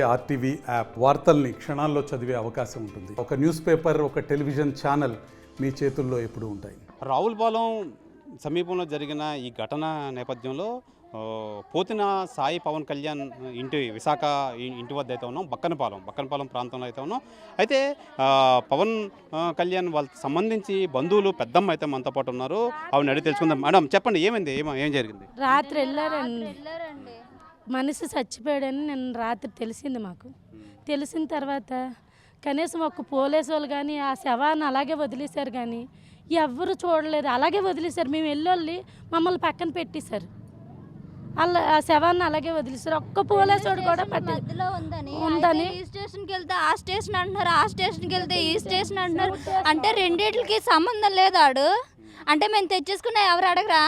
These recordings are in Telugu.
ఆర్టీవీ యాప్ వార్తల్ని క్షణాల్లో చదివే అవకాశం ఉంటుంది. ఒక న్యూస్ పేపర్, ఒక టెలివిజన్ ఛానల్ మీ చేతుల్లో ఎప్పుడూ ఉంటాయి. రావులపాలెం సమీపంలో జరిగిన ఈ ఘటన నేపథ్యంలో పోతిన సాయి పవన్ కళ్యాణ్ విశాఖ ఇంటి వద్ద అయితే ఉన్నాం. బక్కనపాలెం ప్రాంతంలో అయితే ఉన్నాం. అయితే పవన్ కళ్యాణ్ వాళ్ళకి సంబంధించి బంధువులు పెద్దమ్మ అయితే మనతో పాటు ఉన్నారు. ఆవిడ అడిగి తెలుసుకుందాం. మేడం చెప్పండి, ఏం జరిగింది? రాత్రి వెళ్ళారండి, మనిషి చచ్చిపోయాడని నేను రాత్రి తెలిసింది. మాకు తెలిసిన తర్వాత కనీసం ఒక్క పోలీసు వాళ్ళు కానీ ఆ శవాన్ని అలాగే వదిలేశారు, కానీ ఎవ్వరు చూడలేదు, అలాగే వదిలేశారు. మేము వెళ్ళి మమ్మల్ని పక్కన పెట్టేశారు, అలా ఆ శవాన్ని అలాగే వదిలేశారు. ఒక్క పోలీసు వాడు కూడా ఉందని ఈ స్టేషన్కి వెళ్తే ఆ స్టేషన్ అంటున్నారు, ఆ స్టేషన్కి వెళ్తే ఈ స్టేషన్ అంటున్నారు. అంటే రెండింటికి సంబంధం లేదు. ఆడు అంటే మేము తెచ్చేసుకున్నా ఎవరు అడగరా?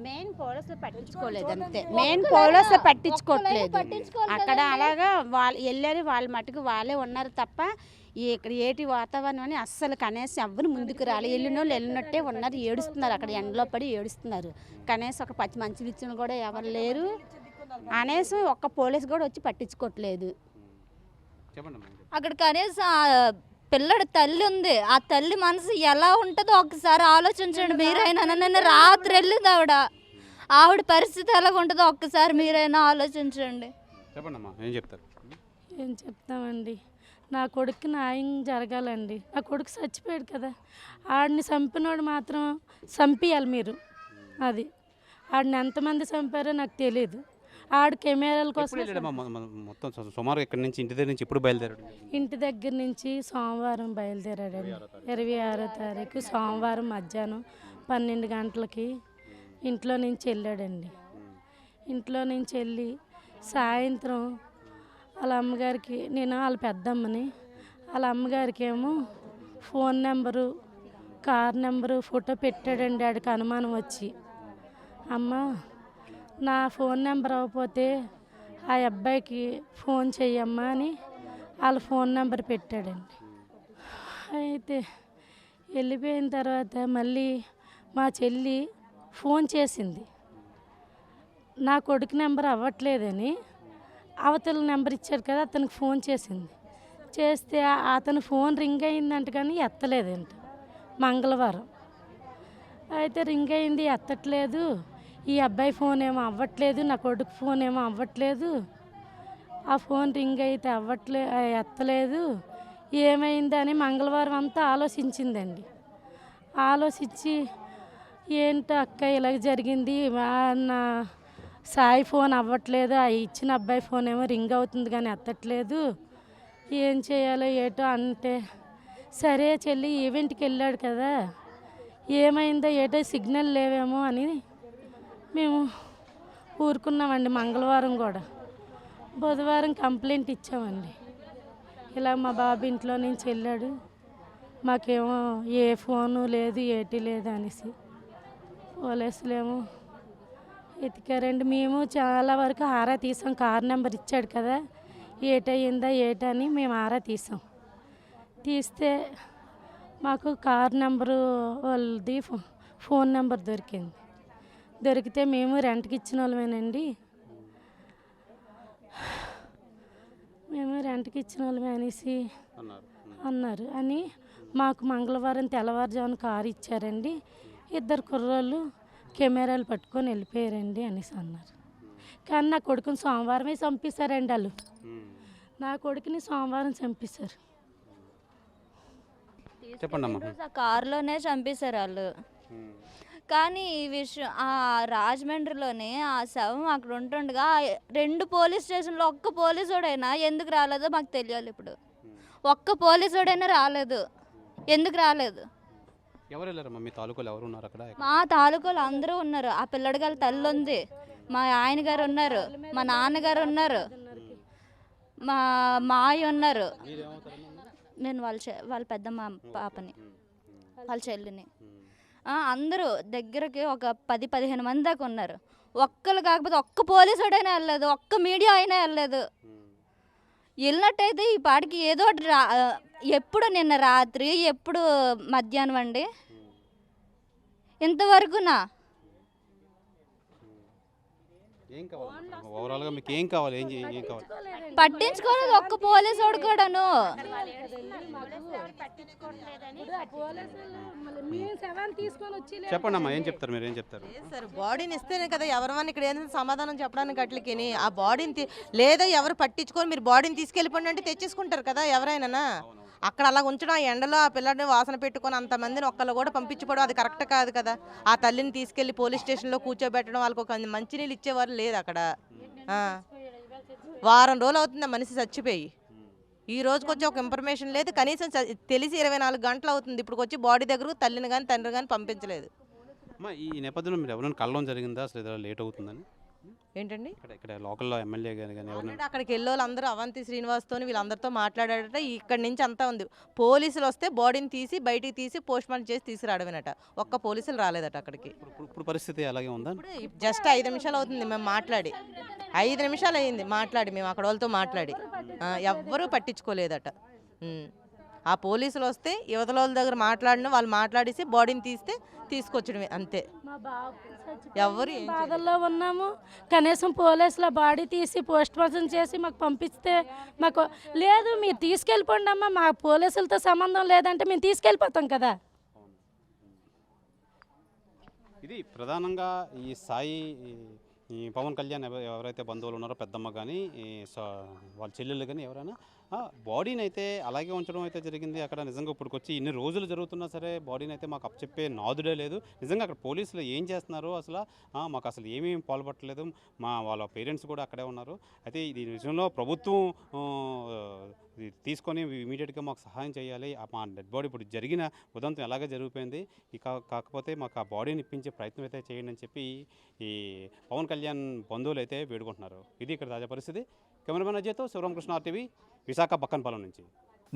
మెయిన్ పోలీసులు పట్టించుకోలేదు, అంతే. మెయిన్ పోలీసులు పట్టించుకోవట్లేదు. అక్కడ అలాగా వాళ్ళు వెళ్ళారు, వాళ్ళ మటుకు వాళ్ళే ఉన్నారు తప్ప ఇక్కడ ఏటి వాతావరణం అని అస్సలు కనీసం ఎవరు ముందుకు రాలి. వెళ్ళినట్టే ఉన్నారు, ఏడుస్తున్నారు. అక్కడ ఎండలో పడి ఏడుస్తున్నారు. కనీసం ఒక పచ్చి మంచి ఇచ్చిన కూడా ఎవరు లేరు. కనీసం ఒక్క పోలీసు కూడా వచ్చి పట్టించుకోవట్లేదు. అక్కడ కనీసం పిల్లడి తల్లి ఉంది, ఆ తల్లి మనసు ఎలా ఉంటుందో ఒకసారి ఆలోచించండి మీరైనా. నిన్న రాత్రి వెళ్ళింది ఆవిడ పరిస్థితి ఎలాగ ఉంటుందో ఒక్కసారి మీరైనా ఆలోచించండి. ఏం చెప్తామండి, నా కొడుకు న్యాయం జరగాలండి. నా కొడుకు చచ్చిపోయాడు కదా, ఆడిని చంపినోడు మాత్రం చంపియాలి మీరు. అది ఆడిని ఎంతమంది చంపారో నాకు తెలియదు. ఆడు కెమెరాల కోసం మొత్తం సుమారు ఇక్కడ నుంచి ఇంటి దగ్గర నుంచి ఎప్పుడు బయలుదేరాడు? ఇంటి దగ్గర నుంచి సోమవారం బయలుదేరాడండి. 26వ తారీఖు సోమవారం మధ్యాహ్నం 12 గంటలకి ఇంట్లో నుంచి వెళ్ళాడండి. ఇంట్లో నుంచి వెళ్ళి సాయంత్రం వాళ్ళ అమ్మగారికి, నేను వాళ్ళ పెద్దమ్మని, వాళ్ళ అమ్మగారికి ఏమో phone number, car number photo పెట్టాడండి. ఆడికి అనుమానం వచ్చి, అమ్మ నా ఫోన్ నెంబర్ అవ్వకపోతే ఆ అబ్బాయికి ఫోన్ చెయ్యమ్మా అని వాళ్ళ ఫోన్ నెంబర్ పెట్టాడండి. అయితే వెళ్ళిపోయిన తర్వాత మళ్ళీ మా చెల్లి ఫోన్ చేసింది, నా కొడుకు నెంబర్ అవ్వట్లేదని. అవతల నెంబర్ ఇచ్చాడు కదా, అతనికి ఫోన్ చేసింది. చేస్తే అతను ఫోన్ రింగ్ అయిందంట, కానీ ఎత్తలేదంట. మంగళవారం అయితే రింగ్ అయింది, ఎత్తట్లేదు. ఈ అబ్బాయి ఫోన్ ఏమో అవ్వట్లేదు, నా కొడుకు ఫోన్ ఏమో అవ్వట్లేదు. ఆ ఫోన్ రింగ్ అయితే ఎత్తలేదు, ఏమైందని మంగళవారం అంతా ఆలోచించిందండి. ఆలోచించి ఏంటో అక్క ఇలాగ జరిగింది, నా సాయి ఫోన్ అవ్వట్లేదు, ఆ ఇచ్చిన అబ్బాయి ఫోన్ ఏమో రింగ్ అవుతుంది కానీ ఎత్తట్లేదు, ఏం చేయాలో ఏటో అంటే, సరే చెల్లి ఈవెంట్కి వెళ్ళాడు కదా, ఏమైందో ఏటో సిగ్నల్ లేవేమో అని మేము ఊరుకున్నామండి. మంగళవారం కూడా బుధవారం కంప్లైంట్ ఇచ్చామండి. ఇలా మా బాబు ఇంట్లో నుంచి వెళ్ళాడు, మాకేమో ఏ ఫోను లేదు ఏటి లేదు అనేసి పోలీసులేమో ఎతికారండి. మేము చాలా వరకు ఆరా తీసాం. కార్ నెంబర్ ఇచ్చాడు కదా, ఏటయిందా ఏటని మేము ఆరా తీసాం. తీస్తే మాకు కార్ నెంబరు వాళ్ళది ఫోన్ నెంబర్ దొరికింది. దొరికితే మేము రెంట్కి ఇచ్చిన వాళ్ళమేనండి, మేము రెంట్కి ఇచ్చిన వాళ్ళమే అనేసి అన్నారు అని మాకు మంగళవారం తెల్లవారుజామున కారు ఇచ్చారండి. 2 కుర్రోళ్ళు కెమెరాలు పట్టుకొని వెళ్ళిపోయారండి అనేసి అన్నారు. కానీ నా కొడుకుని సోమవారమే చంపేశారండి వాళ్ళు. నా కొడుకుని సోమవారం చంపేశారు. కారులోనే చంపేశారు వాళ్ళు. కానీ ఈ విషయం ఆ రాజమండ్రిలోనే ఆ శవం అక్కడ ఉంటుండగా 2 పోలీస్ స్టేషన్లో ఒక్క పోలీసుడైనా ఎందుకు రాలేదో మాకు తెలియాలి. ఇప్పుడు ఒక్క పోలీసుడైనా రాలేదు, ఎందుకు రాలేదు? మీ తాలూకాలో ఎవరు ఉన్నారు అక్కడ? మా తాలూకాలో అందరూ ఉన్నారు. ఆ పిల్లడి గారి తల్లి ఉంది, మా ఆయన గారు ఉన్నారు, మా నాన్నగారు ఉన్నారు, మా మాయ ఉన్నారు. నేను వాళ్ళ పెద్దమ్మ పాపని, వాళ్ళ చెల్లిని. అందరూ దగ్గరకి ఒక 10-15 మంది దాకా ఉన్నారు. ఒక్కరు కాకపోతే ఒక్క పోలీసుడైనా వెళ్ళలేదు, ఒక్క మీడియా అయినా వెళ్ళలేదు. వెళ్ళినట్టయితే ఈ పాటికి ఏదో ఎప్పుడు నిన్న రాత్రి ఎప్పుడు మధ్యాహ్నం అండి ఇంతవరకునా ఓవరాల్గా మీకు ఏం కావాలి, ఏం కావాలి? పట్టించుకోలేదు ఒక్క పోలీసోడు కూడాను. చెప్పండి అమ్మా, ఏం చెప్తారు మీరు, ఏం చెప్తారు? సార్ బాడీని ఇస్తేనే కదా ఎవరివన్నీ ఇక్కడ ఏంటంటే సమాధానం చెప్పడానికి అట్లకి ఆ బాడీని లేదా ఎవరు పట్టించుకొని మీరు బాడీని తీసుకెళ్ళిపోండి అంటే తెచ్చేసుకుంటారు కదా ఎవరైనా. అక్కడ అలా ఉంచడం ఆ ఎండలో ఆ పిల్లని వాసన పెట్టుకొని అంతమందిని ఒక్కళ్ళు కూడా పంపించుకోవడం అది కరెక్ట్ కాదు కదా. ఆ తల్లిని తీసుకెళ్లి పోలీస్ స్టేషన్లో కూర్చోబెట్టడం, వాళ్ళకి ఒక మంచినీళ్ళు ఇచ్చేవారు లేదు అక్కడ. వారం రోజులు అవుతుంది ఆ మనిషి చచ్చిపోయి. ఈ రోజుకి వచ్చి ఒక ఇన్ఫర్మేషన్ లేదు, కనీసం తెలిసి 24 గంటలు అవుతుంది. ఇప్పుడు వచ్చి బాడీ దగ్గరకు తల్లిని కానీ తండ్రి కానీ పంపించలేదు. అమ్మా ఈ నేపథ్యంలో మీరు ఎవరైనా కలవడం జరిగిందా అసలు ఏదైనా లేట్ అవుతుందని? ఏంటండి ఇక్కడ లోకల్లో ఎమ్మెల్యే కానీ ఎవరైనా? ఆల్రెడీ అక్కడికి వెళ్ళేవాళ్ళు అందరూ అవంతి శ్రీనివాస్తో వీళ్ళందరితో మాట్లాడాడట. ఇక్కడి నుంచి అంతా ఉంది. పోలీసులు వస్తే బాడీని తీసి బయటికి తీసి పోస్ట్ మార్టం చేసి తీసుకురావడమేనట. ఒక్క పోలీసులు రాలేదట అక్కడికి. ఇప్పుడు పరిస్థితి అలాగే ఉందా? ఇప్పుడు జస్ట్ 5 నిమిషాలు అవుతుంది మేము మాట్లాడి, 5 నిమిషాలు అయ్యింది మాట్లాడి, మేము అక్కడ వాళ్ళతో మాట్లాడి. ఎవ్వరూ పట్టించుకోలేదట. ఆ పోలీసులు వస్తే యువతల వాళ్ళ దగ్గర మాట్లాడిన వాళ్ళు మాట్లాడేసి బాడీని తీస్తే తీసుకొచ్చడమే అంతే. ఎవరు బాధల్లో ఉన్నాము, కనీసం పోలీసుల బాడీ తీసి పోస్ట్ మార్టం చేసి మాకు పంపిస్తే మాకు లేదు, మీరు తీసుకెళ్ళిపోండి అమ్మా, మా పోలీసులతో సంబంధం లేదంటే మేము తీసుకెళ్ళిపోతాం కదా. ఇది ప్రధానంగా ఈ సాయి ఈ పవన్ కళ్యాణ్ ఎవరైతే బంధువులు ఉన్నారో పెద్దమ్మ కానీ వాళ్ళ చెల్లెళ్ళు కానీ ఎవరైనా బాడీని అయితే అలాగే ఉంచడం అయితే జరిగింది. అక్కడ నిజంగా ఇప్పటికొచ్చి ఇన్ని రోజులు జరుగుతున్నా సరే బాడీని అయితే మాకు అప్పచెప్పే నాదుడే లేదు. నిజంగా అక్కడ పోలీసులు ఏం చేస్తున్నారు అసలు మాకు అసలు ఏమేమి పాల్పట్టలేదు. వాళ్ళ పేరెంట్స్ కూడా అక్కడే ఉన్నారు. అయితే దీని విషయంలో ప్రభుత్వం తీసుకొని ఇమీడియట్గా మాకు సహాయం చేయాలి. మా డెడ్ బాడీ ఇప్పుడు జరిగిన ఉదంతం ఎలాగే జరిగిపోయింది, కాకపోతే మాకు ఆ బాడీని ఇప్పించే ప్రయత్నం అయితే చేయండి అని చెప్పి ఈ పవన్ కళ్యాణ్ బంధువులు అయితే వేడుకుంటున్నారు. ఇది ఇక్కడ తాజా పరిస్థితి. కెమెరామెన్ అజయ్తో శివరామకృష్ణ, RTV, విశాఖ బక్కన్పాలెం నుంచి.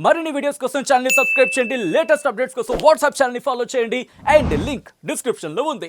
మరిన్ని వీడియోస్ కోసం ఛానల్ ని సబ్స్క్రైబ్ చేయండి. లేటెస్ట్ అప్డేట్స్ కోసం వాట్సాప్ ఛానల్ ని ఫాలో చేయండి. అండ్ లింక్ డిస్క్రిప్షన్ లో ఉంది.